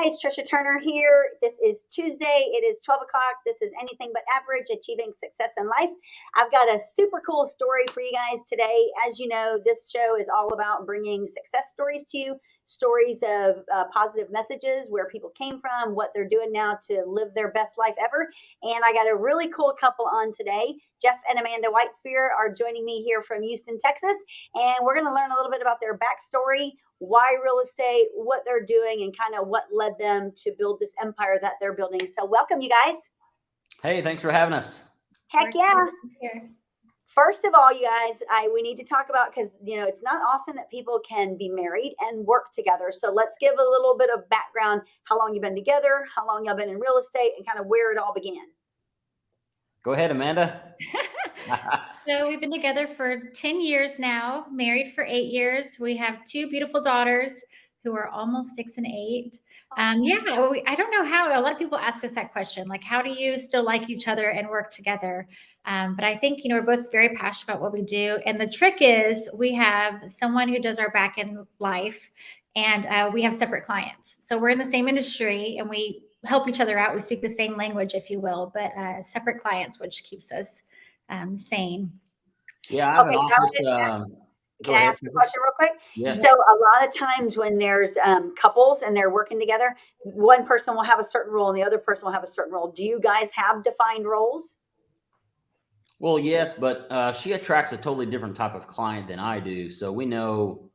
guys, Tricia Turner here. This is Tuesday. It is 12 o'clock. This is Anything But Average, Achieving Success in Life. I've got a super cool story for you guys today. As you know, this show is all about bringing success stories to you, stories of positive messages, where people came from, what they're doing now to live their best life ever. And I got a really cool couple on today. Jeff and Amanda Whitespeares are joining me here from Houston, Texas. And we're going to learn a little bit about their backstory, why real estate, what they're doing, and kind of what led them to build this empire that they're building. So welcome, you guys. Hey, thanks for having us. Heck yeah. First of all, you guys, we need to talk about, because, it's not often that people can be married and work together. So let's give a little bit of background, how long you've been together, how long y'all been in real estate, and kind of where it all began. Go ahead, Amanda. So we've been together for 10 years now, married for 8 years. We have 2 beautiful daughters who are almost 6 and 8. I don't know how. A lot of people ask us that question, like, how do you still like each other and work together? But I think, we're both very passionate about what we do. And the trick is we have someone who does our back end life, and we have separate clients. So we're in the same industry and we help each other out. We speak the same language, if you will, but separate clients, which keeps us sane. Yeah, I have an office. Can I ask a question real quick? Yeah. So a lot of times when there's couples and they're working together, one person will have a certain role and the other person will have a certain role. Do you guys have defined roles? Well, yes, but she attracts a totally different type of client than I do. So we know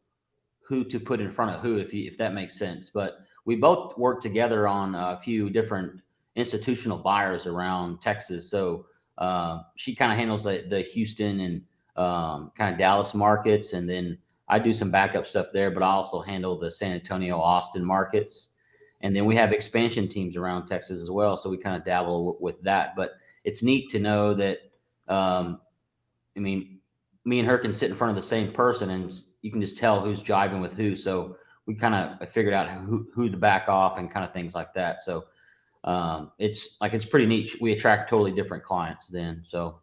who to put in front of who, if that makes sense. But we both work together on a few different institutional buyers around Texas. So she kind of handles the Houston and kind of Dallas markets. And then I do some backup stuff there, but I also handle the San Antonio, Austin markets. And then we have expansion teams around Texas as well. So we kind of dabble with that. But it's neat to know that, me and her can sit in front of the same person and you can just tell who's jiving with who. So we kind of figured out who to back off and kind of things like that. So it's pretty neat. We attract totally different clients then. So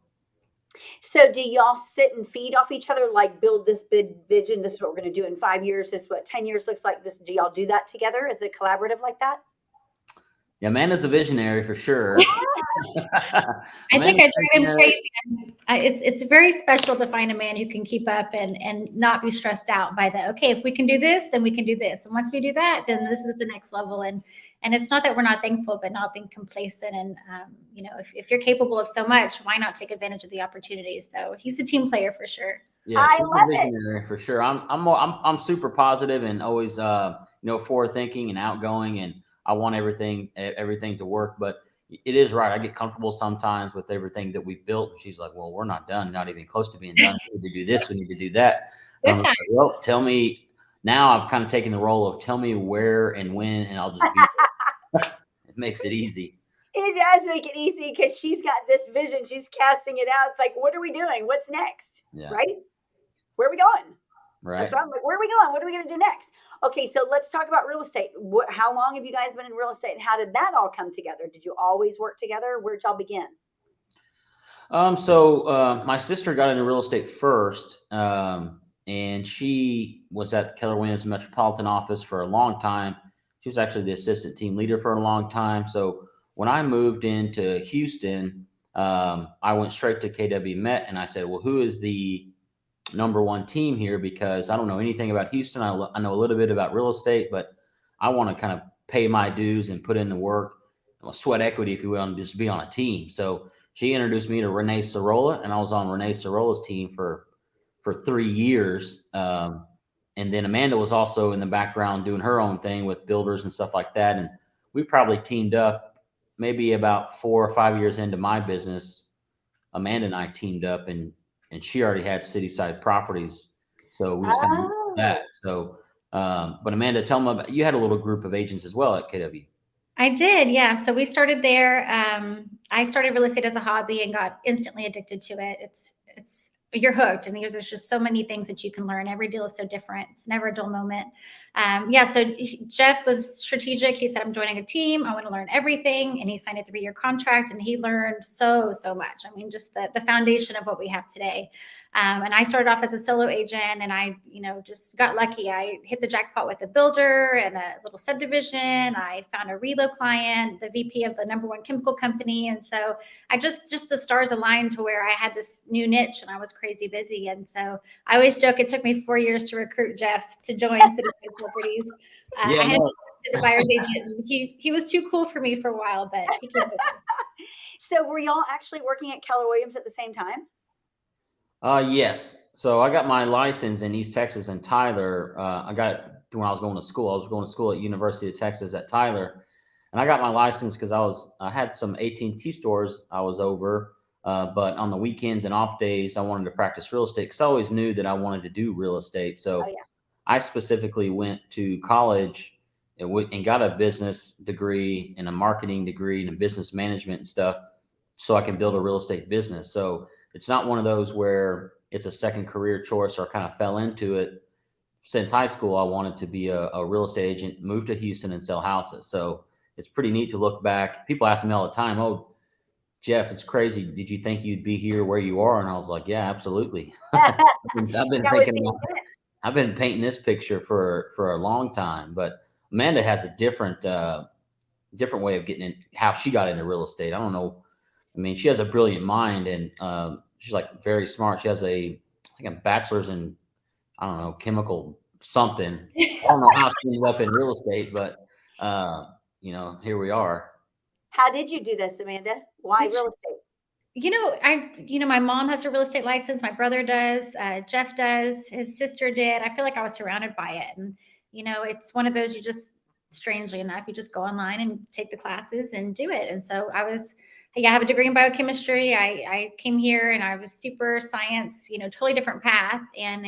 do y'all sit and feed off each other, like build this big vision? This is what we're going to do in 5 years. This is what 10 years looks like. Do y'all do that together? Is it collaborative like that? Yeah, Amanda's a visionary for sure. I think I drive him crazy. It's very special to find a man who can keep up and not be stressed out by okay, if we can do this, then we can do this. And once we do that, then this is the next level. And it's not that we're not thankful, but not being complacent. And, if you're capable of so much, why not take advantage of the opportunities? So he's a team player for sure. Yeah, I love it. For sure. I'm super positive and always, forward thinking and outgoing, and I want everything to work, but it is right. I get comfortable sometimes with everything that we've built. And she's like, well, we're not done, not even close to being done. We need to do this. We need to do that. Like, well, tell me now. I've kind of taken the role of tell me where and when, and I'll just be there. It makes it easy. It does make it easy because she's got this vision. She's casting it out. It's like, what are we doing? What's next? Yeah. Right? Where are we going? Right. I'm like, where are we going? What are we going to do next? Okay, so let's talk about real estate. How long have you guys been in real estate, and how did that all come together? Did you always work together? Where'd y'all begin? So my sister got into real estate first, and she was at the Keller Williams Metropolitan office for a long time. She was actually the assistant team leader for a long time. So when I moved into Houston, I went straight to KW Met, and I said, well, who is the number one team here? Because I don't know anything about Houston. I know a little bit about real estate, but I want to kind of pay my dues and put in the work, sweat equity, if you will, and just be on a team. So she introduced me to Renee Sorolla, and I was on Renee Sorolla's team for 3 years. And then Amanda was also in the background doing her own thing with builders and stuff like that. And we probably teamed up maybe about 4 or 5 years into my business. Amanda and I teamed up, and she already had city-side properties. So we just kind of did that. So, but Amanda, tell them about, you had a little group of agents as well at KW. I did. Yeah. So we started there. I started real estate as a hobby and got instantly addicted to it. You're hooked. And there's just so many things that you can learn. Every deal is so different. It's never a dull moment. So Jeff was strategic. He said, I'm joining a team. I want to learn everything. And he signed a 3-year contract, and he learned so much. I mean, just the foundation of what we have today. And I started off as a solo agent, and I, just got lucky. I hit the jackpot with a builder and a little subdivision. I found a relo client, the VP of the #1 chemical company. And so I just the stars aligned to where I had this new niche, and I was crazy busy. And so I always joke it took me 4 years to recruit Jeff to join Cityside Properties. I had a buyer's agent. And he was too cool for me for a while, but he came with me. So were y'all actually working at Keller Williams at the same time? Yes. So I got my license in East Texas in Tyler. I got it when I was going to school. I was going to school at University of Texas at Tyler, and I got my license because I had some AT&T stores I was over. But on the weekends and off days, I wanted to practice real estate because I always knew that I wanted to do real estate. So I specifically went to college and got a business degree and a marketing degree and a business management and stuff so I can build a real estate business. So it's not one of those where it's a second career choice or I kind of fell into it. Since high school, I wanted to be a real estate agent, move to Houston and sell houses. So it's pretty neat to look back. People ask me all the time, "Oh, Jeff, it's crazy. Did you think you'd be here where you are?" And I was like, "Yeah, absolutely." I've been painting this picture for a long time. But Amanda has a different way of getting in, how she got into real estate. I don't know. I mean, she has a brilliant mind, and she's like very smart. She has I think a bachelor's in, I don't know, chemical something. I don't know how she ended up in real estate, but here we are. How did you do this, Amanda? Why real estate? My mom has a real estate license. My brother does. Jeff does. His sister did. I feel like I was surrounded by it. And, it's one of those, strangely enough, you just go online and take the classes and do it. And so I have a degree in biochemistry. I came here and I was super science, totally different path. And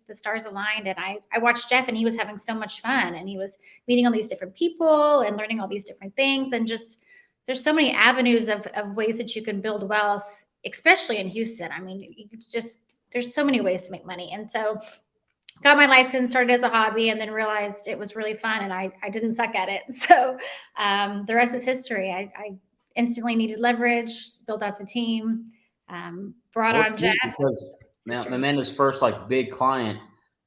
the stars aligned, and I watched Jeff, and he was having so much fun, and he was meeting all these different people and learning all these different things. And there's so many avenues of ways that you can build wealth, especially in Houston. I mean, there's so many ways to make money. And so got my license, started as a hobby, and then realized it was really fun, and I didn't suck at it. So the rest is history. I instantly needed leverage, built out a team, brought on Jeff. Because Amanda's first big client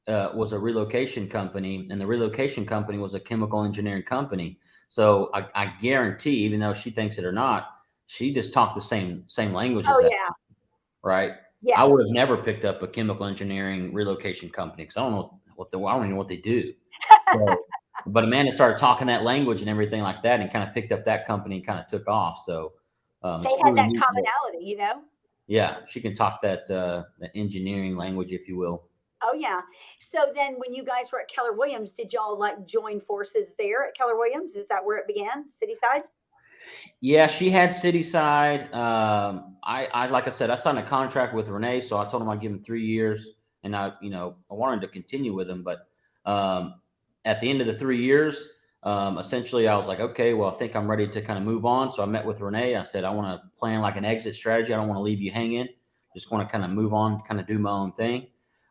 was a relocation company, and the relocation company was a chemical engineering company. So I guarantee, even though she thinks it or not, she just talked the same language as that. Yeah. Right. Yeah. I would have never picked up a chemical engineering relocation company because I don't know I don't even know what they do. So, but Amanda started talking that language and everything like that, and kind of picked up that company and kind of took off. So they had that commonality, Yeah, she can talk that engineering language, if you will. Oh yeah. So then, when you guys were at Keller Williams, did y'all join forces there at Keller Williams? Is that where it began, Cityside? Yeah, she had Cityside. I like I said, I signed a contract with Renee, so I told him I'd give him 3 years, and I wanted to continue with him, but at the end of the 3 years, essentially I was like, okay, well, I think I'm ready to kind of move on. So I met with Renee. I said, I want to plan an exit strategy. I don't want to leave you hanging. Just want to kind of move on, kind of do my own thing.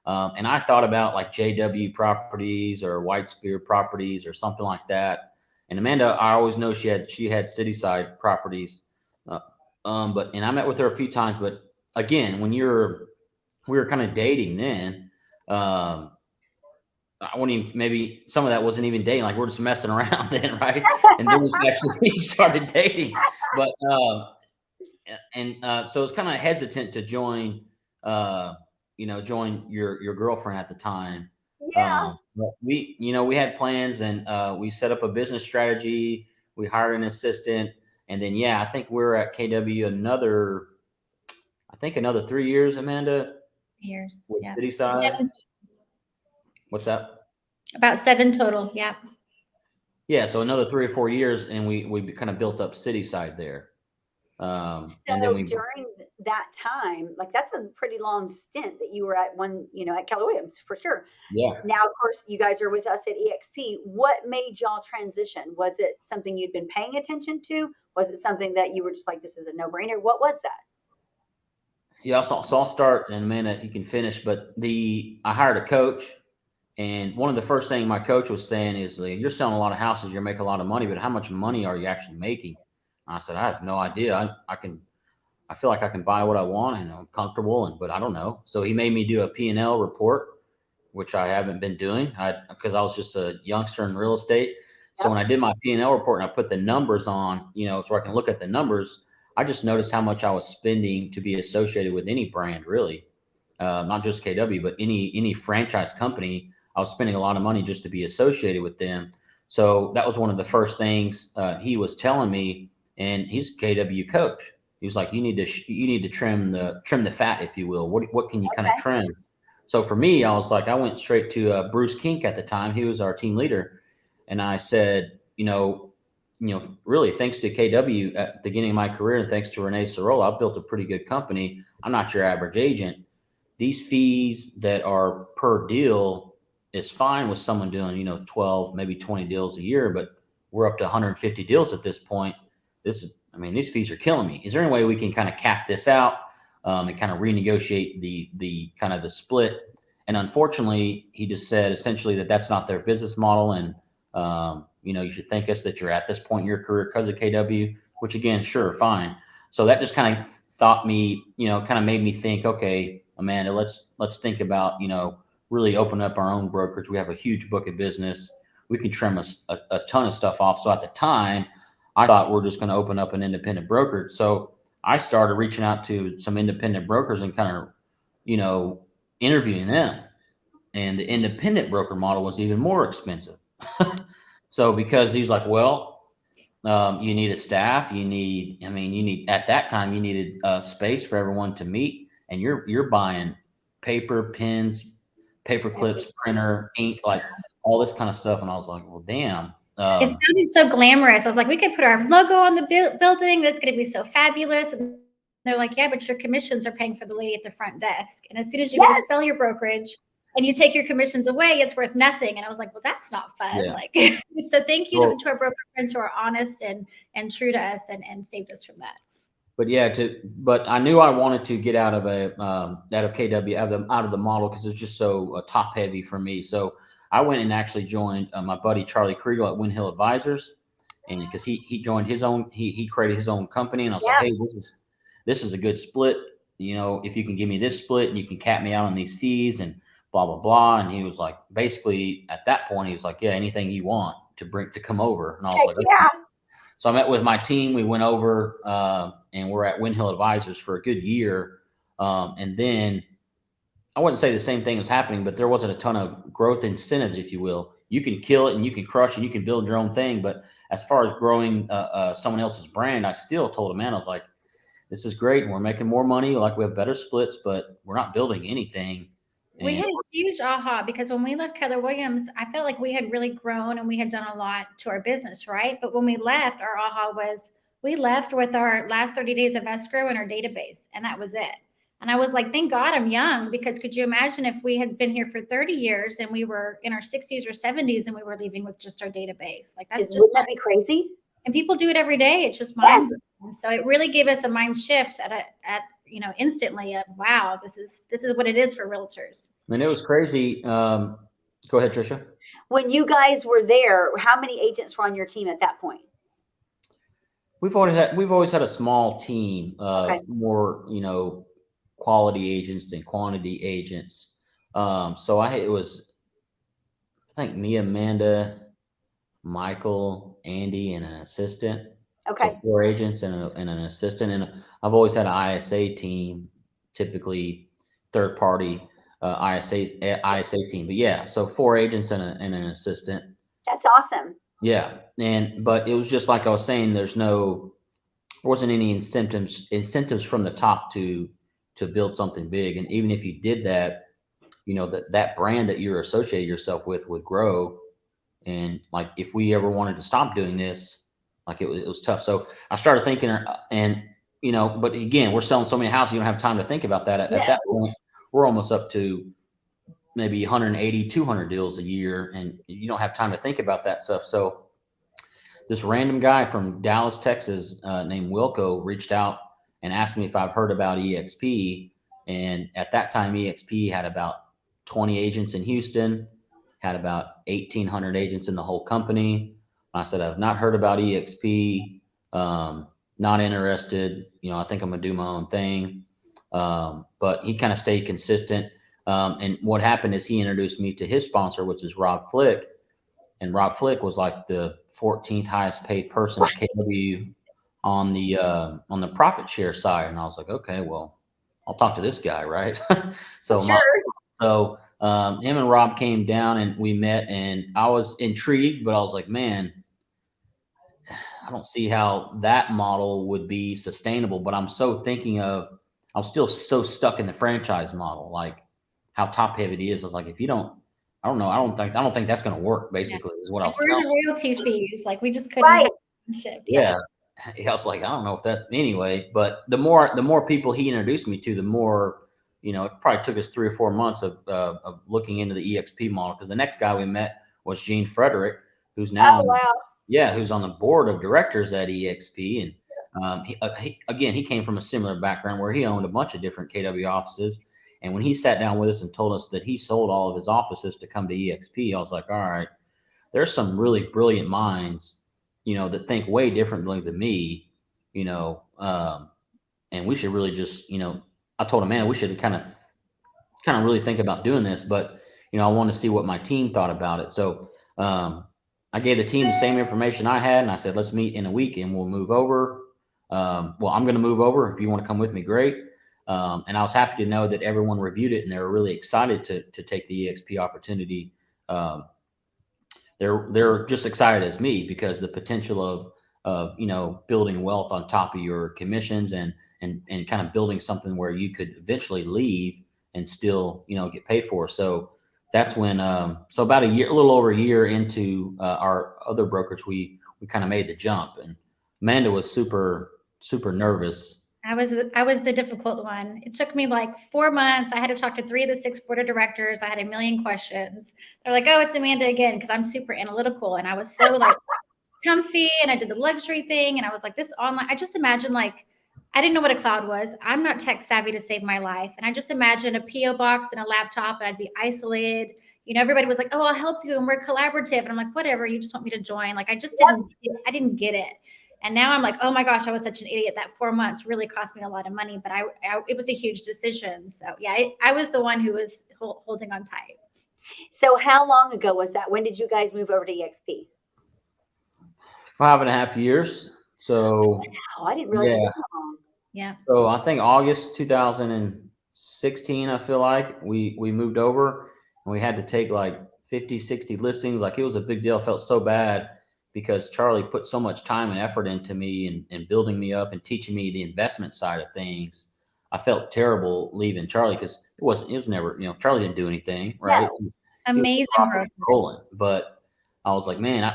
And I thought about JW Properties or Whitespeares Properties or something like that. And Amanda, I always know she had Cityside Properties. And I met with her a few times, but again, when we were kind of dating then, I wouldn't even, maybe some of that wasn't even dating. We're just messing around then. Right. And then we actually started dating, but, so it's kind of hesitant to join, join your girlfriend at the time. Yeah. But we had plans, and we set up a business strategy. We hired an assistant, and then, I think we're at KW another 3 years, Amanda. Years. With Cityside. What's that? About 7 total. Yeah. Yeah. So another 3 or 4 years, and we kind of built up Cityside there. So and then during that time, that's a pretty long stint that you were at at Keller Williams, for sure. Yeah. Now, of course, you guys are with us at EXP. What made y'all transition? Was it something you'd been paying attention to? Was it something that you were just this is a no-brainer? What was that? Yeah. So I'll start, and Amanda, you can finish. But I hired a coach, And one of the first things my coach was saying is, you're selling a lot of houses, you're making a lot of money, but how much money are you actually making? And I said, I have no idea. I feel like I can buy what I want and I'm comfortable, but I don't know. So he made me do a P&L report, which I haven't been doing because I was just a youngster in real estate. So when I did my P&L report and I put the numbers on, so I can look at the numbers, I just noticed how much I was spending to be associated with any brand, really, not just KW, but any franchise company. I was spending a lot of money just to be associated with them. So that was one of the first things he was telling me, and he's a KW coach. He was like, you need to trim the fat, if you will. What can you kind of trim? So for me, I was like, I went straight to Bruce Kink at the time. He was our team leader. And I said, really, thanks to KW at the beginning of my career, and thanks to Renee Sorolla, I've built a pretty good company. I'm not your average agent. These fees that are per deal is fine with someone doing, 12, maybe 20 deals a year, but we're up to 150 deals at this point. These fees are killing me. Is there any way we can kind of cap this out and kind of renegotiate the kind of the split? And unfortunately, he just said essentially that that's not their business model. And, you should thank us that you're at this point in your career because of KW, which again, sure, fine. So that just kind of made me think, okay, Amanda, let's think about, really open up our own brokerage. We have a huge book of business. We can trim a ton of stuff off. So at the time, I thought we're just going to open up an independent brokerage. So I started reaching out to some independent brokers and kind of, interviewing them. And the independent broker model was even more expensive. So because he's like, well, you need a staff, you need at that time you needed space for everyone to meet, and you're buying paper, pens, paper clips, printer, ink, like all this kind of stuff. And I was like, well, damn. It sounded so glamorous. I was like, we could put our logo on the building. That's going to be so fabulous. And they're like, yeah, but your commissions are paying for the lady at the front desk. And as soon as you go to sell your brokerage and you take your commissions away, it's worth nothing. And I was like, well, that's not fun. Yeah. So thank you to our broker friends who are honest and true to us and saved us from that. But I knew I wanted to get out of KW, out of the model, because it's just so top heavy for me. So I went and actually joined my buddy Charlie Kriegel at Win Hill Advisors, and because he joined his own, he created his own company, and I was like, hey, this is a good split. If you can give me this split and you can cap me out on these fees and blah blah blah. And he was like, basically at that point, he was like, yeah, anything you want to come over. And I was like, okay. So I met with my team. We went over and we're at Win Hill Advisors for a good year, and then. I wouldn't say the same thing was happening, but there wasn't a ton of growth incentives, if you will. You can kill it and you can crush and you can build your own thing. But as far as growing someone else's brand, I still told a man, I was like, this is great. And we're making more money. Like, we have better splits, but we're not building anything. We had a huge aha, because when we left Keller Williams, I felt like we had really grown and we had done a lot to our business, right? But when we left, our aha was we left with our last 30 days of escrow in our database, and that was it. And I was like, thank God I'm young, because could you imagine if we had been here for 30 years and we were in our 60s or 70s and we were leaving with just our database? Like, wouldn't that be crazy? And people do it every day. It's just mind. Yes. So it really gave us a mind shift instantly of, wow, this is what it is for realtors. And it was crazy. Go ahead, Tricia. When you guys were there, how many agents were on your team at that point? We've always had a small team, more, quality agents than quantity agents. So it was, I think, me, Amanda, Michael, Andy, and an assistant. Okay. So 4 agents and an assistant. And I've always had an ISA team, typically third party ISA team. But yeah, so 4 agents and an assistant. That's awesome. Yeah. But it was just like I was saying, there wasn't any incentives from the top to build something big. And even if you did that, that brand that you're associated yourself with would grow. And like, if we ever wanted to stop doing this, like, it was tough. So I started thinking, but again, we're selling so many houses, you don't have time to think about that. At that point, we're almost up to maybe 180, 200 deals a year, and you don't have time to think about that stuff. So this random guy from Dallas, Texas, named Wilco, reached out and asked me if I've heard about EXP. And at that time, EXP had about 20 agents in Houston, had about 1,800 agents in the whole company. I said, I've not heard about EXP, not interested. I think I'm going to do my own thing. But he kind of stayed consistent. And what happened is he introduced me to his sponsor, which is Rob Flick. And Rob Flick was like the 14th highest paid person at KW on the profit share side. And I was like, okay, well, I'll talk to this guy, right? So him and Rob came down and we met, and I was intrigued, but I was like, man, I don't see how that model would be sustainable. But I'm still so stuck in the franchise model, like how top heavy it is. I was like, if you don't, I don't know. I don't think that's going to work. Basically, is what I was telling. We're in royalty fees, like we just couldn't ship. Yeah. I was like, I don't know if that's anyway. But the more people he introduced me to, the more, it probably took us 3 or 4 months of looking into the EXP model, because the next guy we met was Gene Frederick, who's now who's on the board of directors at EXP. And he came from a similar background where he owned a bunch of different KW offices. And when he sat down with us and told us that he sold all of his offices to come to EXP, I was like, all right, there's some really brilliant minds, that think way differently than me, and we should really just, I told him, man, we should kind of really think about doing this. But, I want to see what my team thought about it. So I gave the team the same information I had, and I said, let's meet in a week and we'll move over. I'm going to move over. If you want to come with me, great. And I was happy to know that everyone reviewed it and they were really excited to take the EXP opportunity. They're just excited as me, because the potential of building wealth on top of your commissions and kind of building something where you could eventually leave and still get paid for. So that's when so about a little over a year into our other brokerage, we kind of made the jump, and Amanda was super nervous. I was the difficult one. It took me like 4 months. I had to talk to 3 of the 6 board of directors. I had a million questions. They're like, oh, it's Amanda again, because I'm super analytical. And I was so like comfy, and I did the luxury thing. And I was like, this online, I just imagined, like, I didn't know what a cloud was. I'm not tech savvy to save my life. And I just imagined a PO box and a laptop, and I'd be isolated. Everybody was like, oh, I'll help you, and we're collaborative. And I'm like, whatever, you just want me to join. Like, I didn't get it. And now I'm like, oh my gosh, I was such an idiot. That 4 months really cost me a lot of money, but it was a huge decision. So yeah, I was the one who was holding on tight. So how long ago was that? When did you guys move over to EXP? 5.5 years. So wow, I didn't realize it was that long. Yeah. So I think August 2016, I feel like we moved over, and we had to take like 50, 60 listings. Like, it was a big deal. I felt so bad, because Charlie put so much time and effort into me and building me up and teaching me the investment side of things. I felt terrible leaving Charlie, because it was never, Charlie didn't do anything, right? No. Amazing. Rolling. But I was like, man,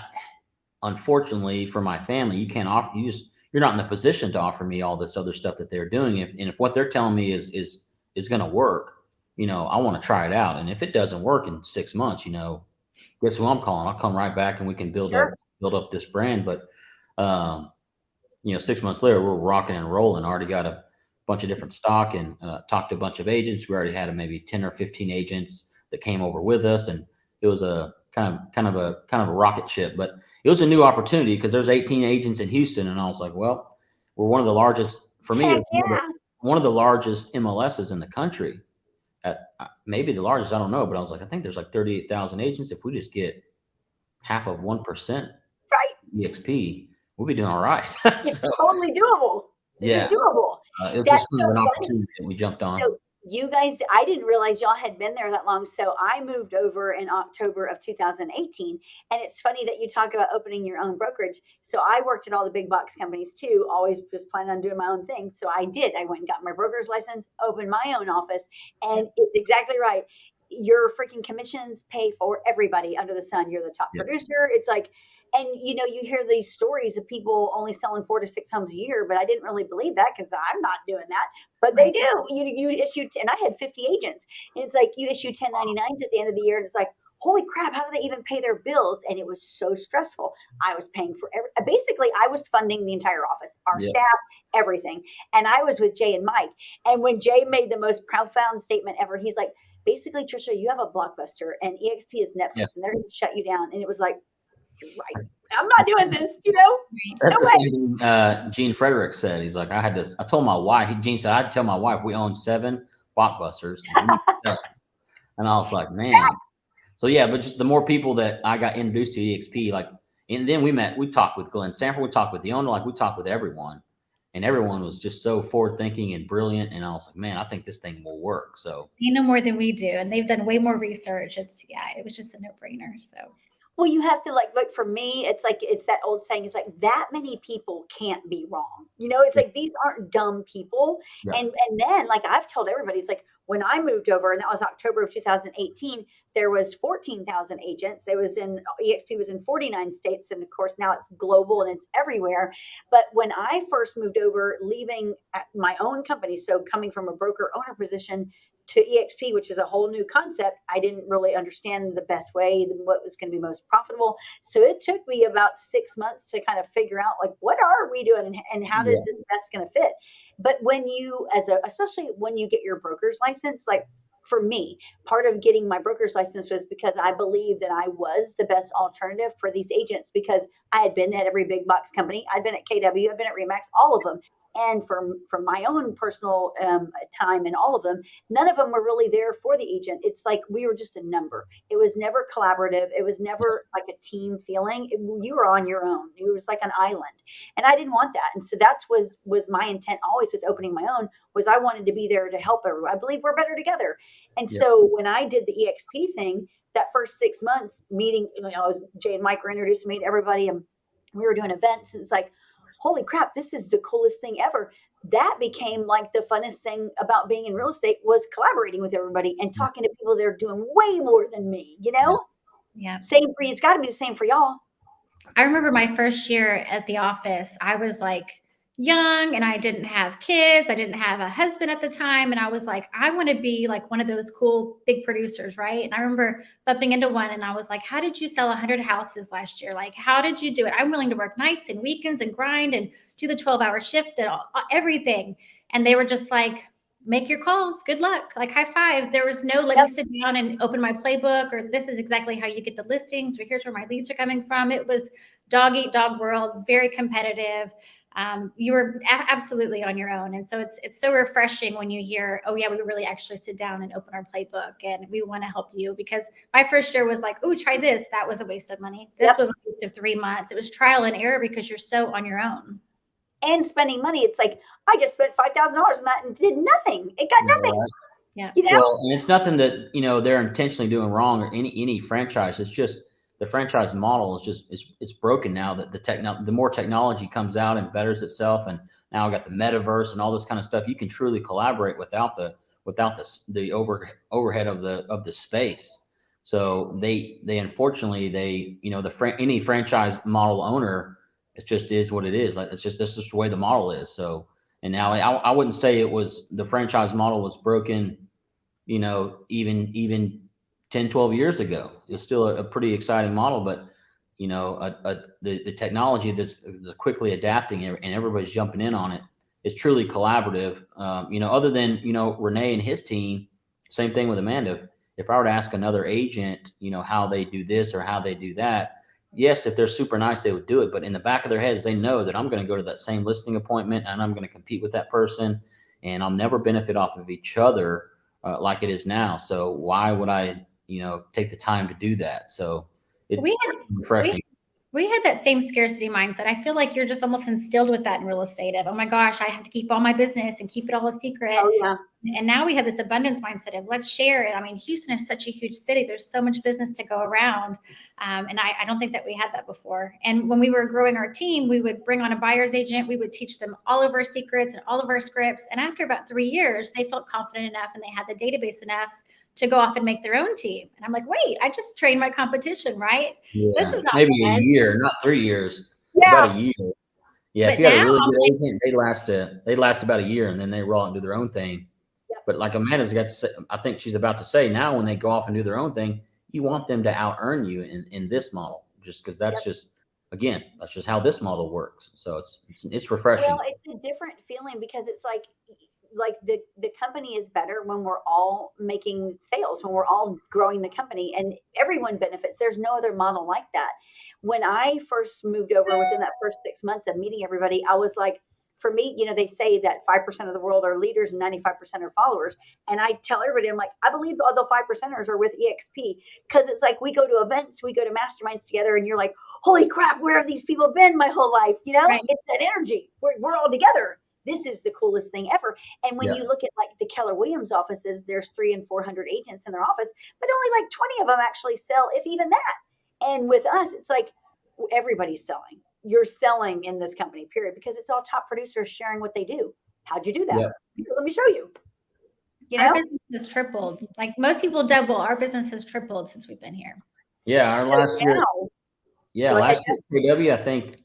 unfortunately for my family, you can't offer, you're not in the position to offer me all this other stuff that they're doing. If what they're telling me is going to work, I want to try it out. And if it doesn't work in 6 months, guess who I'm calling? I'll come right back and we can build up this brand. But 6 months later, we're rocking and rolling. Already got a bunch of different stock, and talked to a bunch of agents. We already had maybe 10 or 15 agents that came over with us, and it was a kind of a rocket ship. But it was a new opportunity, because there's 18 agents in Houston, and I was like, well, we're one of the largest, for me, one of the largest MLSs in the country. At maybe the largest, I don't know, but I was like, I think there's like 38,000 agents. If we just get half of 1%. EXP, we'll be doing all right. It's totally doable. It's doable. It was just an opportunity that we jumped on. So you guys, I didn't realize y'all had been there that long. So I moved over in October of 2018. And it's funny that you talk about opening your own brokerage. So I worked at all the big box companies too, always was planning on doing my own thing. So I did. I went and got my broker's license, opened my own office. And it's exactly right. Your freaking commissions pay for everybody under the sun. You're the top producer. It's like, and you hear these stories of people only selling 4 to 6 homes a year, but I didn't really believe that, because I'm not doing that. But they do. You issue, and I had 50 agents, and it's like you issue 1099s at the end of the year, and it's like, holy crap, how do they even pay their bills? And it was so stressful. I was paying for basically I was funding the entire office, our staff, everything. And I was with Jay and Mike. And when Jay made the most profound statement ever, he's like, basically, Tricia, you have a Blockbuster and EXP is Yeah. Netflix and they're going to shut you down. And it was like, you're right. I'm not doing this, you know? That's No the way. same thing Gene Frederick said. He's like, I told my wife, Gene said, I'd tell my wife we own 7 Blockbusters. And I was like, man. So yeah, but just the more people that I got introduced to EXP, like, and then we talked with Glenn Sanford, we talked with the owner, like we talked with everyone. And everyone was just so forward thinking and brilliant. And I was like, man, I think this thing will work. So they know more than we do, and they've done way more research. It was just a no-brainer. So well, you have to like for me, it's like it's that old saying, it's like that many people can't be wrong. You know, it's like these aren't dumb people. yeah. And then like I've told everybody, it's like when I moved over, and that was October of 2018, there was 14,000 agents. It was in EXP was in 49 states, and of course now it's global and it's everywhere. But when I first moved over, leaving my own company, so coming from a broker owner position to EXP, which is a whole new concept, I didn't really understand the best way, what was going to be most profitable. So it took me about 6 months to kind of figure out like, what are we doing and how does this best going to fit? But when you, especially when you get your broker's license, like for me, part of getting my broker's license was because I believed that I was the best alternative for these agents, because I had been at every big box company. I'd been at KW, I've been at Remax, all of them. And from my own personal time in all of them, none of them were really there for the agent. It's like we were just a number. It was never collaborative. It was never like a team feeling. You were on your own. It was like an island, and I didn't want that. And so that was my intent always with opening my own, was I wanted to be there to help everyone. I believe we're better together. And so when I did the EXP thing, that first 6 months meeting, Jay and Mike were introducing me to everybody, and we were doing events, and it's like, holy crap, this is the coolest thing ever. That became like the funnest thing about being in real estate, was collaborating with everybody and talking to people that are doing way more than me, you know? Yeah. Same for you. It's got to be the same for y'all. I remember my first year at the office, I was like young and I didn't have kids. I didn't have a husband at the time. And I was like, I want to be like one of those cool big producers, right? And I remember bumping into one and I was like, how did you sell 100 houses last year? Like, how did you do it? I'm willing to work nights and weekends and grind and do the 12-hour shift and everything. And they were just like, make your calls. Good luck. Like, high five. There was no, let me sit down and open my playbook, or this is exactly how you get the listings, or here's where my leads are coming from. It was dog eat dog world, very competitive. You were absolutely on your own. And so it's so refreshing when you hear, oh yeah, we really actually sit down and open our playbook and we want to help you. Because my first year was like, oh, try this. That was a waste of money. This was a waste of 3 months. It was trial and error because you're so on your own. And spending money. It's like, I just spent $5,000 on that and did nothing. It got nothing. Right. Yeah. You know? Well, and it's nothing that, they're intentionally doing wrong, or any franchise. It's just the franchise model is just, it's broken now, that the more technology comes out and betters itself. And now I've got the metaverse and all this kind of stuff. You can truly collaborate without the overhead of the space. So they unfortunately, any franchise model owner, it just is what it is. Like, this is the way the model is. So, and now I wouldn't say the franchise model was broken, even 10, 12 years ago. It's still a pretty exciting model, but the technology that's quickly adapting and everybody's jumping in on it is truly collaborative. Other than, Renee and his team, same thing with Amanda. If I were to ask another agent, how they do this or how they do that, yes, if they're super nice, they would do it. But in the back of their heads, they know that I'm going to go to that same listing appointment and I'm going to compete with that person, and I'll never benefit off of each other like it is now. So why would I, take the time to do that? So it's refreshing. We had that same scarcity mindset. I feel like you're just almost instilled with that in real estate of, oh my gosh, I have to keep all my business and keep it all a secret. Oh, yeah. And now we have this abundance mindset of let's share it. I mean, Houston is such a huge city. There's so much business to go around. And I don't think that we had that before. And when we were growing our team, we would bring on a buyer's agent. We would teach them all of our secrets and all of our scripts. And after about 3 years, they felt confident enough and they had the database enough to go off and make their own team. And I'm like, wait, I just trained my competition, right? Yeah. This is not maybe bad. a year, not 3 years. Yeah. About a year. Yeah, But if you had a really now, good agent, they last about a year, and then they roll out and do their own thing. Yep. But like Amanda's got to say, I think she's about to say, now when they go off and do their own thing, you want them to out earn you in this model, just because that's just, again, that's just how this model works. So it's refreshing. Well, it's a different feeling because it's like like the company is better when we're all making sales, when we're all growing the company, and everyone benefits. There's no other model like that. When I first moved over, within that first 6 months of meeting everybody, I was like, for me, they say that 5% of the world are leaders and 95% are followers. And I tell everybody, I'm like, I believe all the 5%ers are with EXP, because it's like we go to events, we go to masterminds together, and you're like, holy crap, where have these people been my whole life? Right. It's that energy. We're all together. This is the coolest thing ever. And when Yeah. you look at like the Keller Williams offices, there's 300 and 400 agents in their office, but only like 20 of them actually sell, if even that. And with us, it's like everybody's selling. You're selling in this company, period, because it's all top producers sharing what they do. How'd you do that? Yeah. Let me show you. Our business has tripled. Like most people double, our business has tripled since we've been here. Yeah, our So last year. now, Yeah, go ahead, last year at KW, I think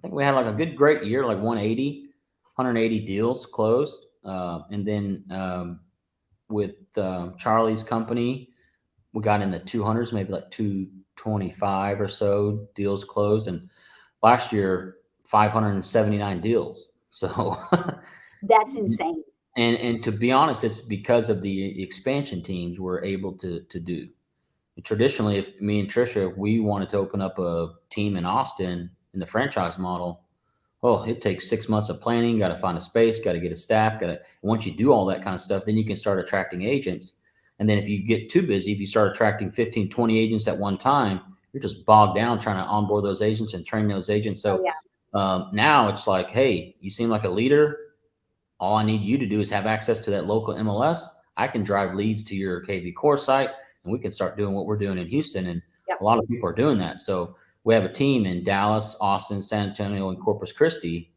we had like a great year, like 180 deals closed. And then with Charlie's company, we got in the 200s, maybe like 225 or so deals closed. And last year, 579 deals. So that's insane. And to be honest, it's because of the expansion teams we're able to do. Traditionally, if me and Tricia, we wanted to open up a team in Austin in the franchise model, it takes 6 months of planning, got to find a space, got to get a staff, once you do all that kind of stuff, then you can start attracting agents. And then if you get too busy, if you start attracting 15, 20 agents at one time, you're just bogged down trying to onboard those agents and train those agents. So now it's like, hey, you seem like a leader. All I need you to do is have access to that local MLS. I can drive leads to your KV core site, and we can start doing what we're doing in Houston. And a lot of people are doing that. So we have a team in Dallas, Austin, San Antonio, and Corpus Christi.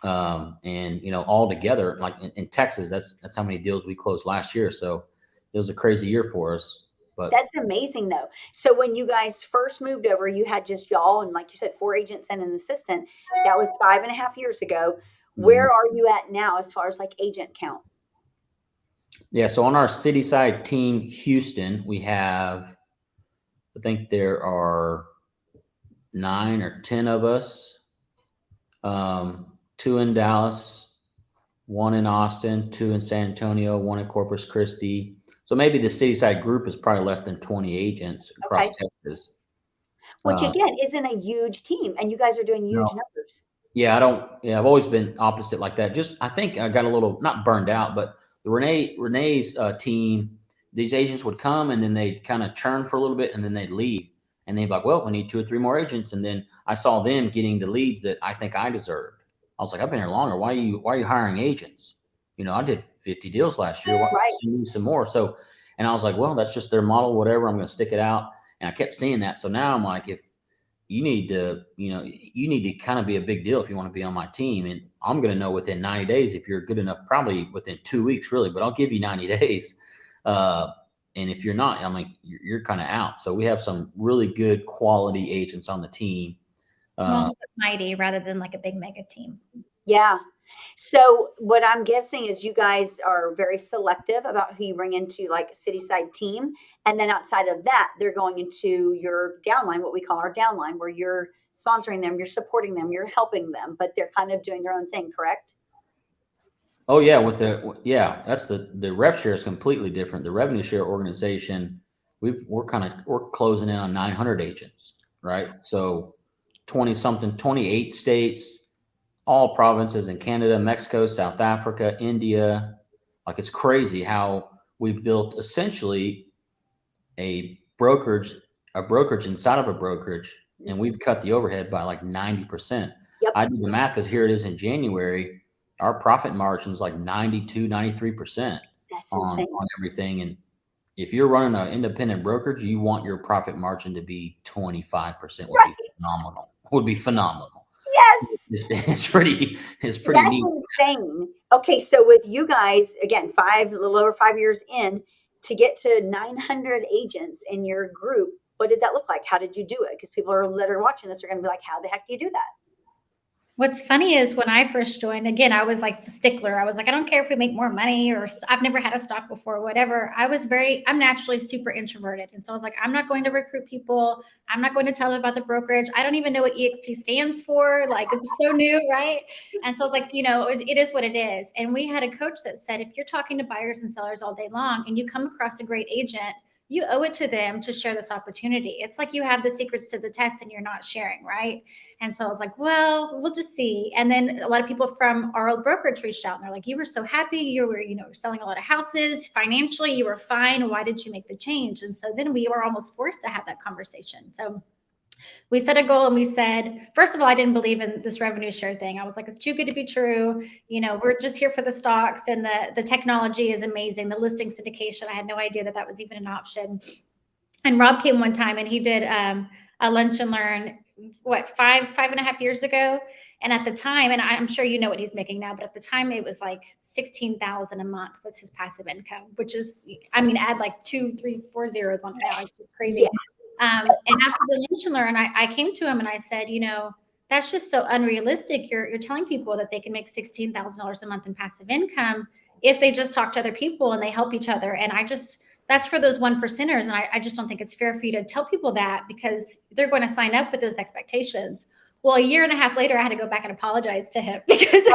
And all together, like in Texas, that's how many deals we closed last year. So it was a crazy year for us. But that's amazing though. So when you guys first moved over, you had just y'all and, like you said, 4 agents and an assistant. That was 5.5 years ago. Where are you at now as far as like agent count? Yeah, so on our city side team, Houston, we have, I think there are 9 or 10 of us. 2 in Dallas, 1 in Austin, 2 in San Antonio, 1 in Corpus Christi. So maybe the city side group is probably less than 20 agents across Texas. Which again isn't a huge team, and you guys are doing huge numbers. Yeah, I've always been opposite like that. Just I think I got a little not burned out, but the Renee's team, these agents would come and then they'd kind of churn for a little bit and then they'd leave. And they'd be like, well, we need 2 or 3 more agents. And then I saw them getting the leads that I think I deserved. I was like, I've been here longer. Why are you hiring agents? I did 50 deals last year. Why you need some more? So, and I was like, well, that's just their model, whatever. I'm going to stick it out. And I kept seeing that. So now I'm like, if you need to kind of be a big deal if you want to be on my team. And I'm going to know within 90 days if you're good enough, probably within 2 weeks, really, but I'll give you 90 days. And if you're not, I'm like, you're kind of out. So we have some really good quality agents on the team. Mighty rather than like a big mega team. Yeah. So what I'm guessing is you guys are very selective about who you bring into like a city side team. And then outside of that, they're going into your downline, what we call our downline, where you're sponsoring them, you're supporting them, you're helping them, but they're kind of doing their own thing, correct? Oh yeah. That's the rev share is completely different. The revenue share organization, we're closing in on 900 agents, right? So 28 states, all provinces in Canada, Mexico, South Africa, India. Like it's crazy how we've built essentially a brokerage inside of a brokerage, and we've cut the overhead by like 90%. Yep. I did the math because here it is in January. Our profit margin is like 92, 93% on everything. And if you're running an independent brokerage, you want your profit margin to be 25%. Would be phenomenal. Yes. It's pretty neat. Insane. Okay. So with you guys, again, a little over 5 years in, to get to 900 agents in your group, what did that look like? How did you do it? Because people that are watching this are going to be like, how the heck do you do that? What's funny is when I first joined, again, I was like the stickler. I was like, I don't care if we make more money or I've never had a stock before, whatever. I'm naturally super introverted. And so I was like, I'm not going to recruit people. I'm not going to tell them about the brokerage. I don't even know what EXP stands for. Like, it's so new, right? And so I was like, it is what it is. And we had a coach that said, if you're talking to buyers and sellers all day long and you come across a great agent, you owe it to them to share this opportunity. It's like you have the secrets to the test and you're not sharing, right? And so I was like, well, we'll just see. And then a lot of people from our old brokerage reached out and they're like, you were so happy. You were, selling a lot of houses. Financially, you were fine. Why did you make the change? And so then we were almost forced to have that conversation. So we set a goal and we said, first of all, I didn't believe in this revenue share thing. I was like, it's too good to be true. We're just here for the stocks and the technology is amazing. The listing syndication, I had no idea that was even an option. And Rob came one time and he did a lunch and learn, 5.5 years ago. And at the time, and I'm sure you know what he's making now, but at the time it was like $16,000 a month was his passive income, which is, add like 2, 3, 4 zeros on it now. It's just crazy. Yeah. And after the lunch and learn, I came to him and I said, that's just so unrealistic. You're telling people that they can make $16,000 a month in passive income if they just talk to other people and they help each other. And that's for those 1%ers. And I just don't think it's fair for you to tell people that because they're going to sign up with those expectations. Well, a year and a half later, I had to go back and apologize to him because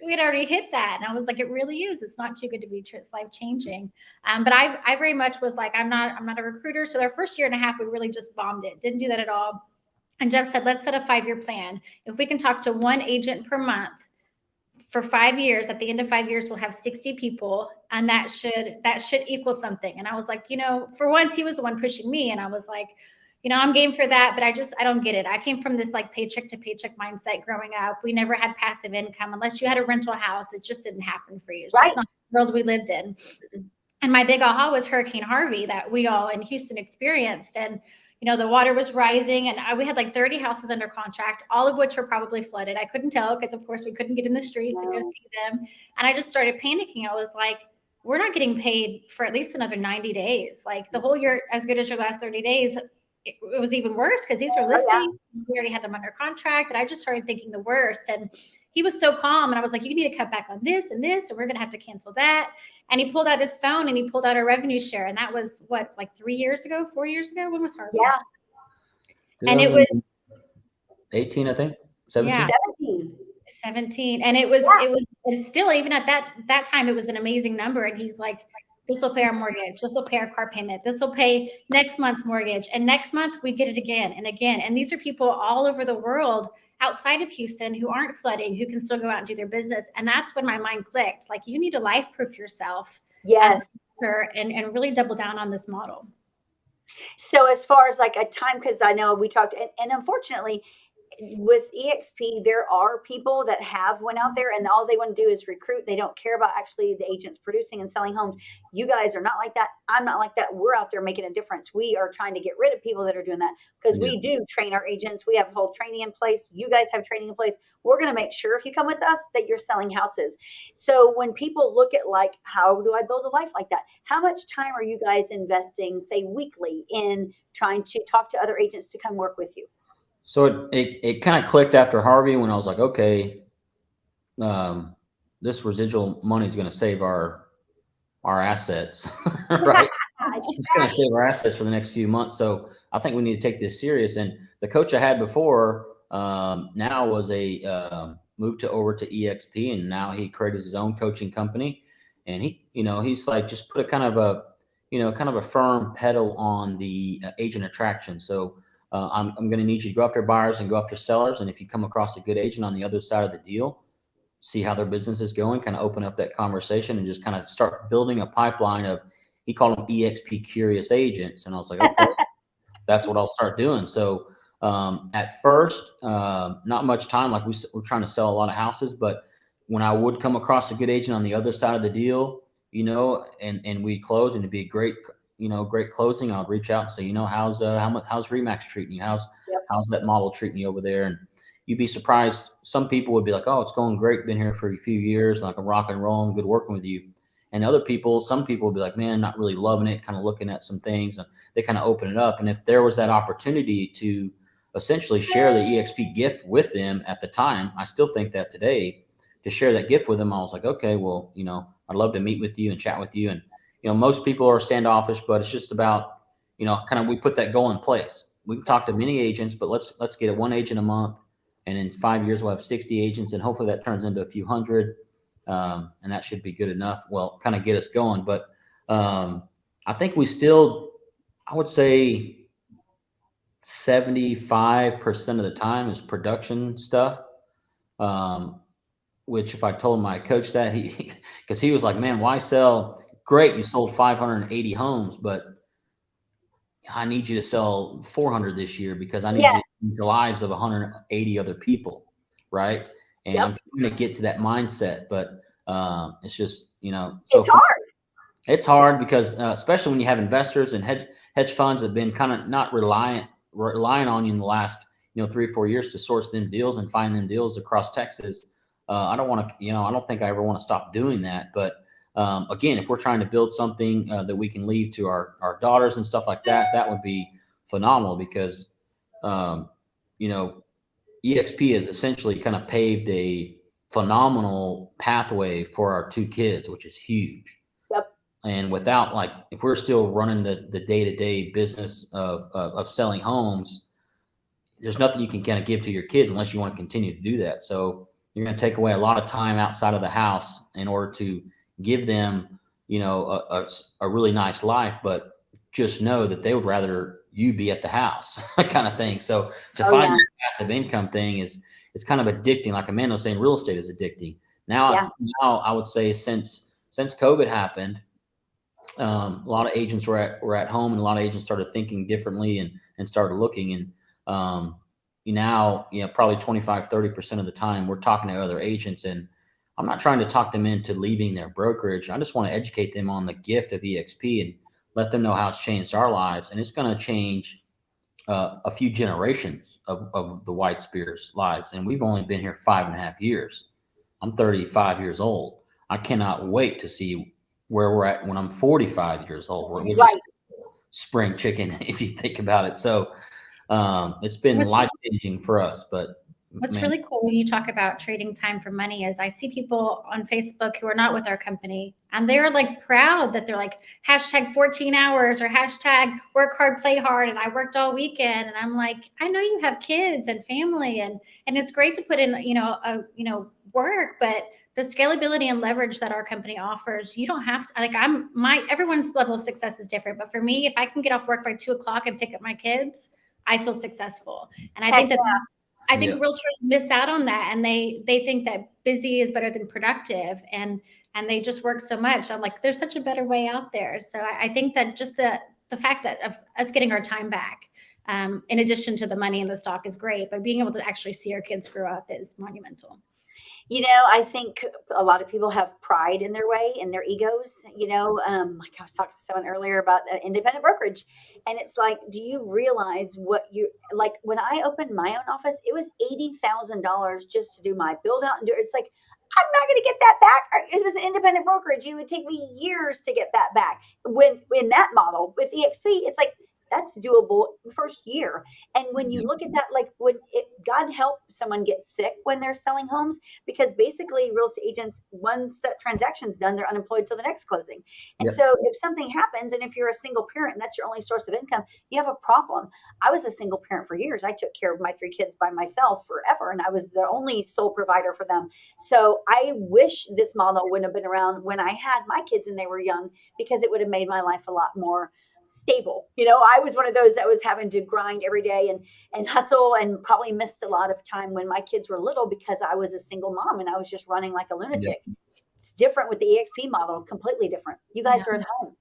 we had already hit that. And I was like, it really is. It's not too good to be true. It's life changing. But I very much was like, I'm not a recruiter. So our first year and a half, we really just bombed it. Didn't do that at all. And Jeff said, let's set a 5-year plan. If we can talk to one agent per month for 5 years, at the end of 5 years, we'll have 60 people, and that should equal something. And I was like, for once, he was the one pushing me, and I was like, I'm game for that, but I don't get it. I came from this like paycheck to paycheck mindset growing up. We never had passive income unless you had a rental house. It just didn't happen for you. It's just not the world we lived in. And my big aha was Hurricane Harvey that we all in Houston experienced, and the water was rising and we had like 30 houses under contract, all of which were probably flooded. I couldn't tell because of course we couldn't get in the streets and go see them. And I just started panicking. I was like, we're not getting paid for at least another 90 days. Like the whole year, as good as your last 30 days, it was even worse because these were listings. We already had them under contract. And I just started thinking the worst. And he was so calm. And I was like, you need to cut back on this and this, and we're going to have to cancel that. And he pulled out his phone and he pulled out our revenue share. And that was like 3 years ago, 4 years ago? When was Harvey? Yeah. And it was 18, I think. 17. Yeah. 17. And it's still, even at that time, it was an amazing number. And he's like, this will pay our mortgage. This will pay our car payment. This will pay next month's mortgage. And next month we get it again and again. And these are people all over the world outside of Houston who aren't flooding, who can still go out and do their business. And that's when my mind clicked. Like, you need to life-proof yourself. Yes. And really double down on this model. So as far as like a time, because I know we talked, and unfortunately, with EXP, there are people that have went out there and all they want to do is recruit. They don't care about actually the agents producing and selling homes. You guys are not like that. I'm not like that. We're out there making a difference. We are trying to get rid of people that are doing that because we do train our agents. We have whole training in place. You guys have training in place. We're going to make sure if you come with us that you're selling houses. So when people look at like, how do I build a life like that? How much time are you guys investing, say weekly, in trying to talk to other agents to come work with you? So it kind of clicked after Harvey when I was like, okay, this residual money is going to save our assets, right? It's going to save our assets for the next few months. So I think we need to take this serious. And the coach I had before now was moved over to EXP, and now he created his own coaching company. And he's like, just put a kind of a firm pedal on the agent attraction. So I'm going to need you to go after buyers and go after sellers. And if you come across a good agent on the other side of the deal, see how their business is going, kind of open up that conversation and just kind of start building a pipeline of, he called them EXP curious agents. And I was like, okay, that's what I'll start doing. So at first, not much time, like we're trying to sell a lot of houses, but when I would come across a good agent on the other side of the deal, and we'd close and it'd be a great closing, I'll reach out and say, how's Remax treating you? How's that model treating you over there? And you'd be surprised. Some people would be like, oh, it's going great. Been here for a few years. Like, I'm rock and rolling, good working with you. And some people would be like, man, not really loving it, kind of looking at some things, and they kind of open it up. And if there was that opportunity to essentially share the EXP gift with them at the time. I still think that today, to share that gift with them, I was like, okay, well, I'd love to meet with you and chat with you. And, most people are standoffish, but it's just about, kind of, we put that goal in place. We can talk to many agents, but let's get one agent a month. And in 5 years, we'll have 60 agents, and hopefully that turns into a few hundred. And that should be good enough. Well, kind of get us going. But I think we still, I would say 75% of the time is production stuff. Which if I told my coach that, because he was like, man, why sell? Great, you sold 580 homes, but I need you to sell 400 this year because I need you to change the lives of 180 other people, right? And I'm trying to get to that mindset, but it's just, so it's hard. It's hard because especially when you have investors and hedge funds that have been kind of not relying on you in the last 3 or 4 years to source them deals and find them deals across Texas. I don't want to, I don't think I ever want to stop doing that. But again, if we're trying to build something that we can leave to our daughters and stuff like that, that would be phenomenal because, EXP has essentially kind of paved a phenomenal pathway for our 2 kids, which is huge. Yep. And without, if we're still running the day-to-day business of selling homes, there's nothing you can kind of give to your kids unless you want to continue to do that. So you're going to take away a lot of time outside of the house in order to give them, a really nice life, but just know that they would rather you be at the house kind of thing. So to find your passive income thing it's kind of addicting. Like Amanda was saying, real estate is addicting. Now I would say since COVID happened, a lot of agents were at home, and a lot of agents started thinking differently and started looking. And now, probably 25-30% of the time we're talking to other agents, and I'm not trying to talk them into leaving their brokerage. I just want to educate them on the gift of EXP and let them know how it's changed our lives. And it's going to change a few generations of the Whitespeares lives. And we've only been here 5.5 years. I'm 35 years old. I cannot wait to see where we're at when I'm 45 years old. We're just spring chicken, if you think about it. So it's been life-changing for us. But what's really cool when you talk about trading time for money is I see people on Facebook who are not with our company, and they're proud that they're hashtag 14 hours or hashtag work hard, play hard. And I worked all weekend. And I'm like, I know you have kids and family, and it's great to put in, work, but the scalability and leverage that our company offers, you don't have to, everyone's level of success is different. But for me, if I can get off work by 2:00 and pick up my kids, I feel successful. And I think realtors miss out on that, and they think that busy is better than productive, and they just work so much. I'm like, there's such a better way out there. So I think that just the fact that of us getting our time back, in addition to the money and the stock, is great, but being able to actually see our kids grow up is monumental. I think a lot of people have pride in their way and their egos, like I was talking to someone earlier about independent brokerage. And it's like, do you realize what when I opened my own office, it was $80,000 just to do my build out. And it's like, I'm not going to get that back. It was an independent brokerage. It would take me years to get that back. When in that model with EXP, it's like, that's doable first year. And when you look at that, God help someone get sick when they're selling homes, because basically real estate agents, once that transaction's done, they're unemployed till the next closing. And so if something happens, and if you're a single parent and that's your only source of income, you have a problem. I was a single parent for years. I took care of my 3 kids by myself forever, and I was the only sole provider for them. So I wish this model wouldn't have been around when I had my kids and they were young, because it would have made my life a lot more stable. I was one of those that was having to grind every day and hustle, and probably missed a lot of time when my kids were little because I was a single mom and I was just running like a lunatic. It's different with the EXP model, completely different. You guys are at home.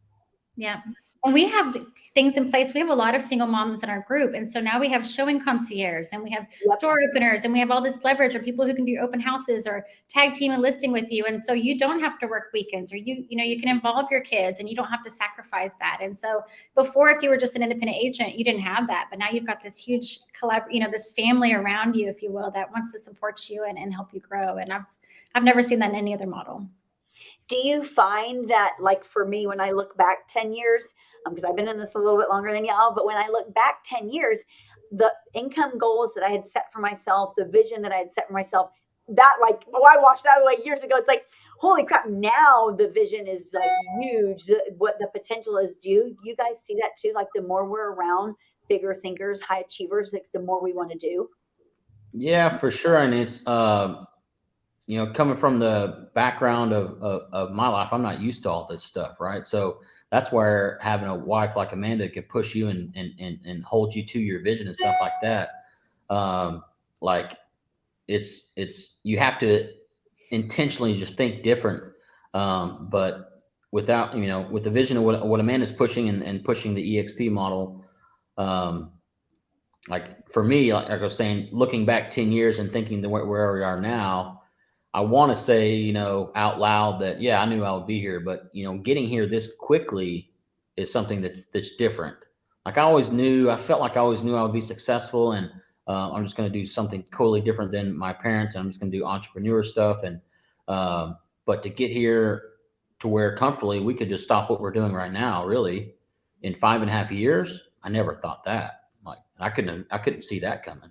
Yeah. And we have things in place. We have a lot of single moms in our group. And so now we have showing concierge, and we have door openers, and we have all this leverage, or people who can do open houses or tag team and listing with you. And so you don't have to work weekends, or you can involve your kids, and you don't have to sacrifice that. And so before, if you were just an independent agent, you didn't have that. But now you've got this huge this family around you, if you will, that wants to support you and help you grow. And I've never seen that in any other model. Do you find that, for me, when I look back 10 years, because I've been in this a little bit longer than y'all, but when I look back 10 years, the income goals that I had set for myself, the vision that I had set for myself, that like, I watched that like years ago. It's like, holy crap. Now the vision is like huge. What the potential is. Do you guys see that too? Like the more we're around bigger thinkers, high achievers, like the more we want to do. Yeah, for sure. And it's, coming from the background of my life, I'm not used to all this stuff. Right. So that's where having a wife like Amanda can push you and hold you to your vision and stuff like that. Like it's, you have to intentionally just think different. But without, with the vision of what Amanda's pushing and pushing the EXP model, like for me, like I was saying, looking back 10 years and thinking where we are now, I want to say, out loud that, yeah, I knew I would be here, but, getting here this quickly is something that's different. Like I felt like I always knew I would be successful, and I'm just going to do something totally different than my parents. And I'm just going to do entrepreneur stuff. And, but to get here to where comfortably we could just stop what we're doing right now, really in 5.5 years, I never thought that. Like I couldn't see that coming.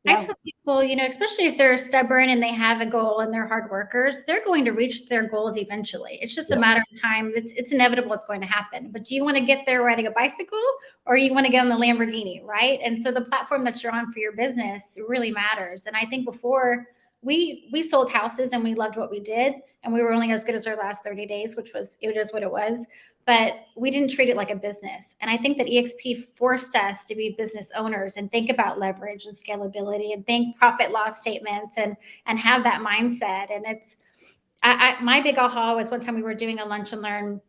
I tell people, especially if they're stubborn and they have a goal and they're hard workers, they're going to reach their goals eventually. It's just a matter of time. It's inevitable. It's going to happen. But do you want to get there riding a bicycle, or do you want to get on the Lamborghini, right? And so the platform that you're on for your business really matters. And I think before we sold houses and we loved what we did, and we were only as good as our last 30 days, it is what it was. But we didn't treat it like a business. And I think that EXP forced us to be business owners and think about leverage and scalability and think profit loss statements and have that mindset. And it's, my big aha was one time we were doing a lunch and learn.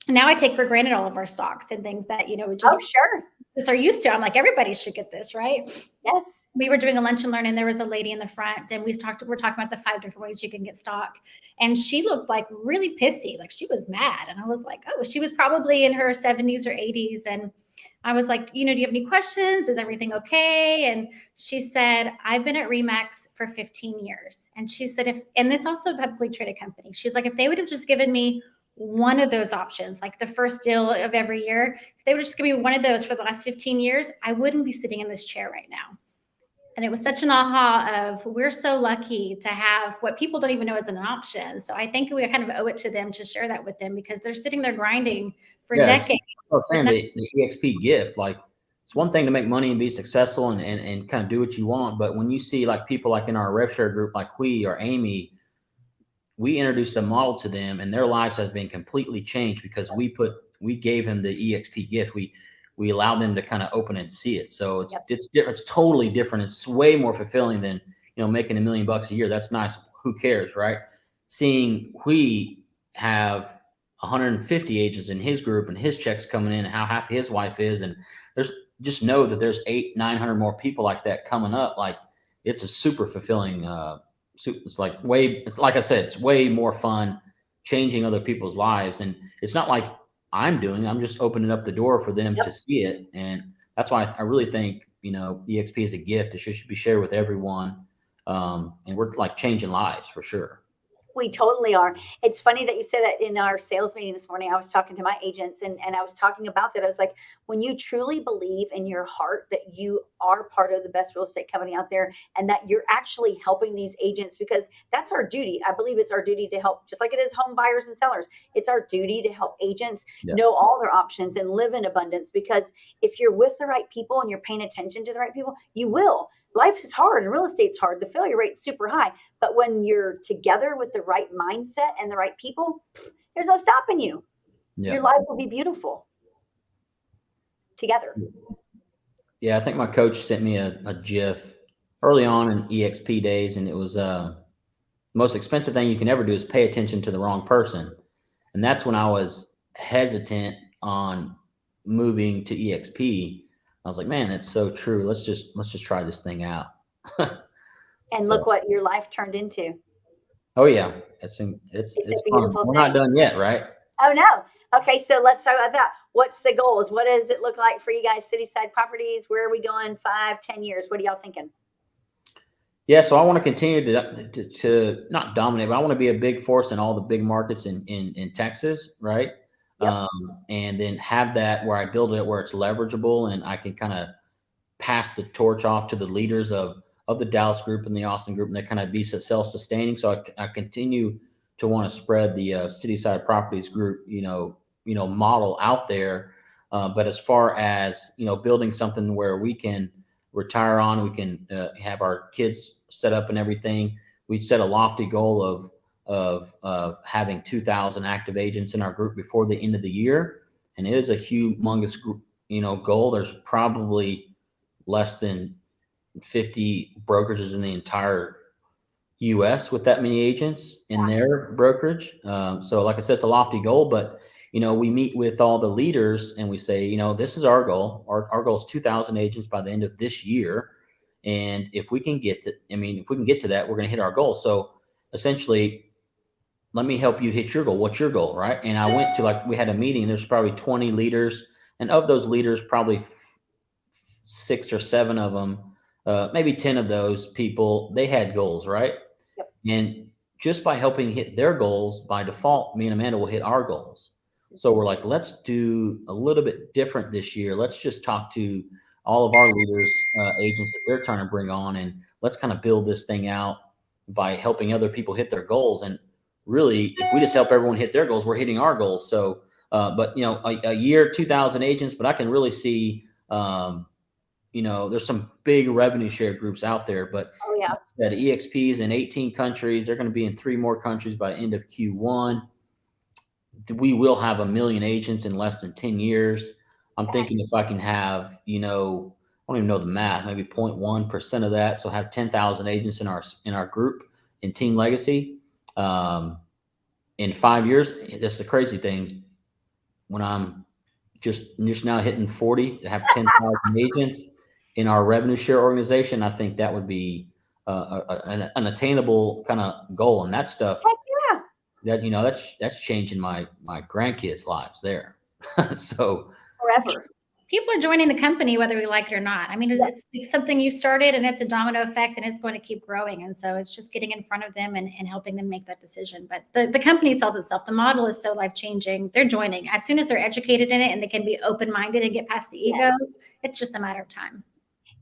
Now I take for granted all of our stocks and things that, we just are used to. I'm like, everybody should get this, right? Yes. We were doing a lunch and learn, and there was a lady in the front, and we're talking about the 5 different ways you can get stock. And she looked like really pissy, like she was mad. And I was like, oh, she was probably in her 70s or 80s. And I was like, do you have any questions? Is everything okay? And she said, I've been at Remax for 15 years. And she said, and it's also a publicly traded company. She's like, if they would have just given me one of those options, like the first deal of every year, if they would just give me one of those for the last 15 years, I wouldn't be sitting in this chair right now. And it was such an aha of, we're so lucky to have what people don't even know is an option. So I think we kind of owe it to them to share that with them, because they're sitting there grinding for decades. I was saying the EXP gift, like it's one thing to make money and be successful and kind of do what you want. But when you see like people like in our rev share group, like we or Amy, we introduced a model to them and their lives have been completely changed because we gave them the EXP gift. We allow them to kind of open and see it. So it's different. It's totally different. It's way more fulfilling than, making $1 million a year. That's nice. Who cares, right? Seeing we have 150 agents in his group and his checks coming in and how happy his wife is. And just know that there's 800-900 more people like that coming up. Like it's a super fulfilling, it's like I said, it's way more fun changing other people's lives. And it's not like I'm just opening up the door for them to see it. And that's why I really think, EXP is a gift. It should be shared with everyone. And we're like changing lives for sure. We totally are. It's funny that you said that. In our sales meeting this morning, I was talking to my agents and I was talking about that. I was like, when you truly believe in your heart that you are part of the best real estate company out there and that you're actually helping these agents, because that's our duty. I believe it's our duty to help, just like it is home buyers and sellers. It's our duty to help agents know all their options and live in abundance, because if you're with the right people and you're paying attention to the right people, you will. Life is hard and real estate's hard. The failure rate's super high. But when you're together with the right mindset and the right people, there's no stopping you. Yeah. Your life will be beautiful together. Yeah, I think my coach sent me a GIF early on in EXP days, and it was the most expensive thing you can ever do is pay attention to the wrong person. And that's when I was hesitant on moving to EXP. I was like, man, that's so true. Let's just try this thing out. And look what your life turned into. Oh yeah. It's fun. We're not done yet, right? Oh no. Okay. So let's talk about that. What's the goals? What does it look like for you guys? Cityside properties. Where are we going 5-10 years? What are y'all thinking? Yeah. So I want to continue to not dominate, but I want to be a big force in all the big markets in Texas. Right. Yep. And then have that where I build it where it's leverageable and I can kind of pass the torch off to the leaders of the Dallas group and the Austin group, and they kind of be self-sustaining. So I continue to want to spread the City Side Properties group, model out there. But as far as, building something where we can retire on, we can have our kids set up and everything. We set a lofty goal of having 2,000 active agents in our group before the end of the year. And it is a humongous group, goal. There's probably less than 50 brokerages in the entire U.S. with that many agents in their brokerage. So like I said, it's a lofty goal, but we meet with all the leaders and we say, this is our goal. Our goal is 2,000 agents by the end of this year. And if we can get to that, we're going to hit our goal. So essentially, let me help you hit your goal. What's your goal, right? And I went to, we had a meeting, there's probably 20 leaders. And of those leaders, probably 6 or 7 of them, maybe 10 of those people, they had goals, right? Yep. And just by helping hit their goals, by default, me and Amanda will hit our goals. So we're like, let's do a little bit different this year. Let's just talk to all of our leaders, agents that they're trying to bring on, and let's kind of build this thing out by helping other people hit their goals. And really, if we just help everyone hit their goals, we're hitting our goals. So, but a year, 2,000 agents, but I can really see, there's some big revenue share groups out there, but like I said, EXPs in 18 countries. They're going to be in 3 more countries by end of Q1. We will have 1 million agents in less than 10 years. I'm thinking if I can have, I don't even know the math, maybe 0.1% of that. So have 10,000 agents in our group in Team Legacy. In 5 years, that's the crazy thing. When I'm just now hitting 40, to have 10,000 agents in our revenue share organization, I think that would be an attainable kind of goal. And that stuff, that's changing my grandkids' lives there. So forever. People are joining the company whether we like it or not. I mean, it's something you started, and it's a domino effect, and it's going to keep growing. And so it's just getting in front of them and helping them make that decision. But the company sells itself. The model is so life-changing. They're joining. As soon as they're educated in it and they can be open-minded and get past the ego, it's just a matter of time.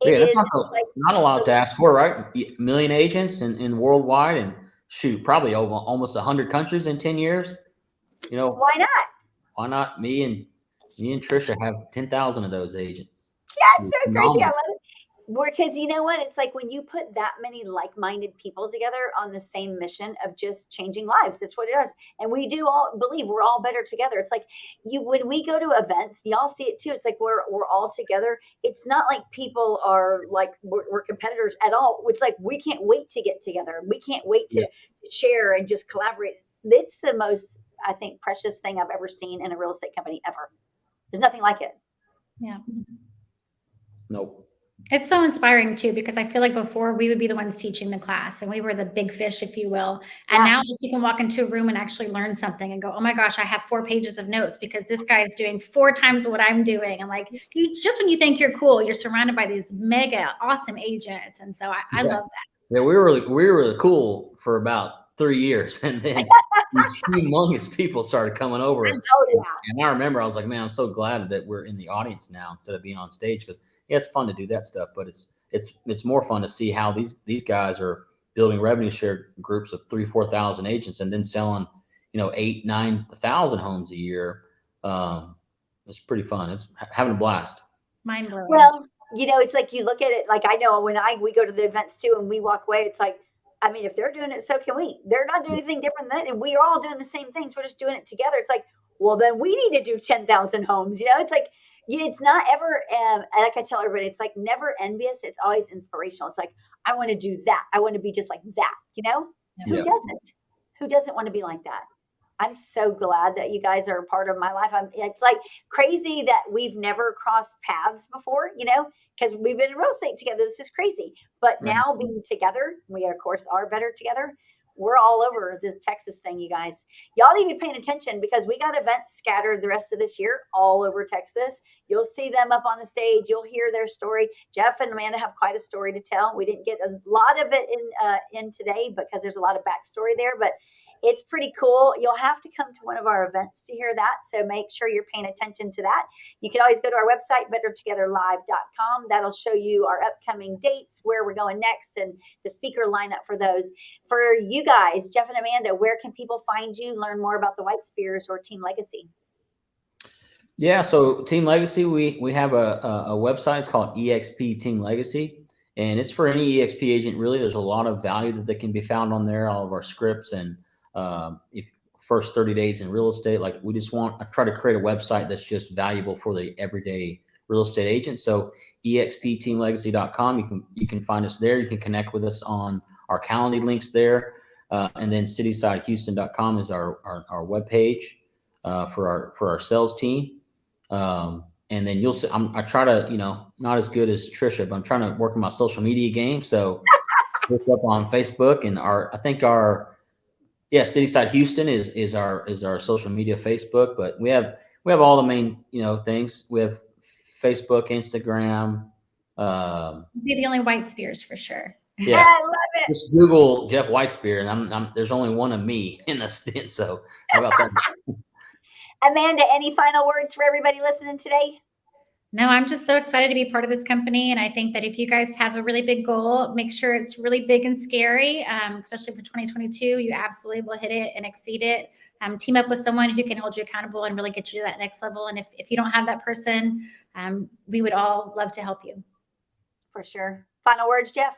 That's not a lot to ask for, right? 1 million agents in worldwide, and shoot, probably over almost 100 countries in 10 years. Why not? Why not? Me and Tricia have 10,000 of those agents. Yeah, it's so crazy. I love it. Because you know what? It's like when you put that many like-minded people together on the same mission of just changing lives, it's what it does. And we do all believe we're all better together. It's like when we go to events, y'all see it too. It's like we're all together. It's not like people are like we're competitors at all. It's like we can't wait to get together. We can't wait to share and just collaborate. It's the most, I think, precious thing I've ever seen in a real estate company ever. There's nothing like it. Yeah. Nope. It's so inspiring too, because I feel like before we would be the ones teaching the class and we were the big fish, if you will. And now you can walk into a room and actually learn something and go, oh my gosh, I have 4 pages of notes because this guy's doing 4 times what I'm doing. And like, just when you think you're cool, you're surrounded by these mega awesome agents. And so I love that. Yeah, we were really cool for about 3 years. And then these humongous people started coming over. And I remember I was like, man, I'm so glad that we're in the audience now instead of being on stage, because it's fun to do that stuff, but it's more fun to see how these guys are building revenue share groups of 3,000-4,000 agents and then selling, 8,000-9,000 homes a year. It's pretty fun. It's having a blast. Mind blowing. Well, it's like you look at it, like I know when we go to the events too and we walk away, it's like, I mean, if they're doing it, so can we. They're not doing anything different than, and we are all doing the same things. We're just doing it together. It's like, well, then we need to do 10,000 homes. It's like, it's not ever, like I tell everybody, it's like never envious. It's always inspirational. It's like, I want to do that. I want to be just like that. Who doesn't? Who doesn't want to be like that? I'm so glad that you guys are a part of my life. It's like crazy that we've never crossed paths before, because we've been in real estate together. This is crazy. But now being together, we of course are better together. We're all over this Texas thing, you guys. Y'all need to be paying attention because we got events scattered the rest of this year all over Texas. You'll see them up on the stage. You'll hear their story. Jeff and Amanda have quite a story to tell. We didn't get a lot of it in today because there's a lot of backstory there, but It's pretty cool. You'll have to come to one of our events to hear that. So make sure you're paying attention to that. You can always go to our website, bettertogetherlive.com. That'll show you our upcoming dates, where we're going next, and the speaker lineup for those. For you guys, Jeff and Amanda, where can people find you, learn more about the Whitespeares or Team Legacy? Yeah, so Team Legacy, we have a website. It's called EXP Team Legacy, and it's for any EXP agent. Really, there's a lot of value that can be found on there. All of our scripts and if first 30 days in real estate. Like I try to create a website that's just valuable for the everyday real estate agent. So expteamlegacy.com, you can find us there. You can connect with us on our Calendly links there, and then citysidehouston.com is our webpage for our sales team. And then you'll see, I try to, not as good as Tricia, but I'm trying to work on my social media game. So look up on Facebook, and Cityside Houston is our social media Facebook, but we have all the main, things. We have Facebook, Instagram. Be the only Whitespeares for sure. Yeah, I love it. Just Google Jeff Whitespeare, and there's only one of me in the stint. So how about that? Amanda, any final words for everybody listening today? No, I'm just so excited to be part of this company. And I think that if you guys have a really big goal, make sure it's really big and scary, especially for 2022. You absolutely will hit it and exceed it. Team up with someone who can hold you accountable and really get you to that next level. And if you don't have that person, we would all love to help you. For sure. Final words, Jeff?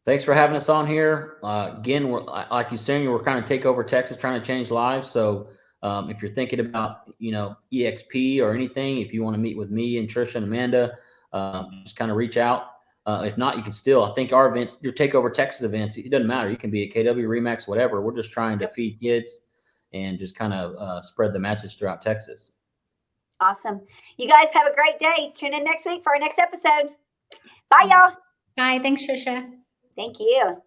Thanks for having us on here. Again, like you saying, we're kind of take over Texas, trying to change lives. So if you're thinking about, EXP or anything, if you want to meet with me and Tricia and Amanda, just kind of reach out. If not, you can still, I think our events, your Takeover Texas events, it doesn't matter. You can be a KW, Remax, whatever. We're just trying to feed kids and just kind of spread the message throughout Texas. Awesome. You guys have a great day. Tune in next week for our next episode. Bye, y'all. Bye. Thanks, Tricia. Thank you.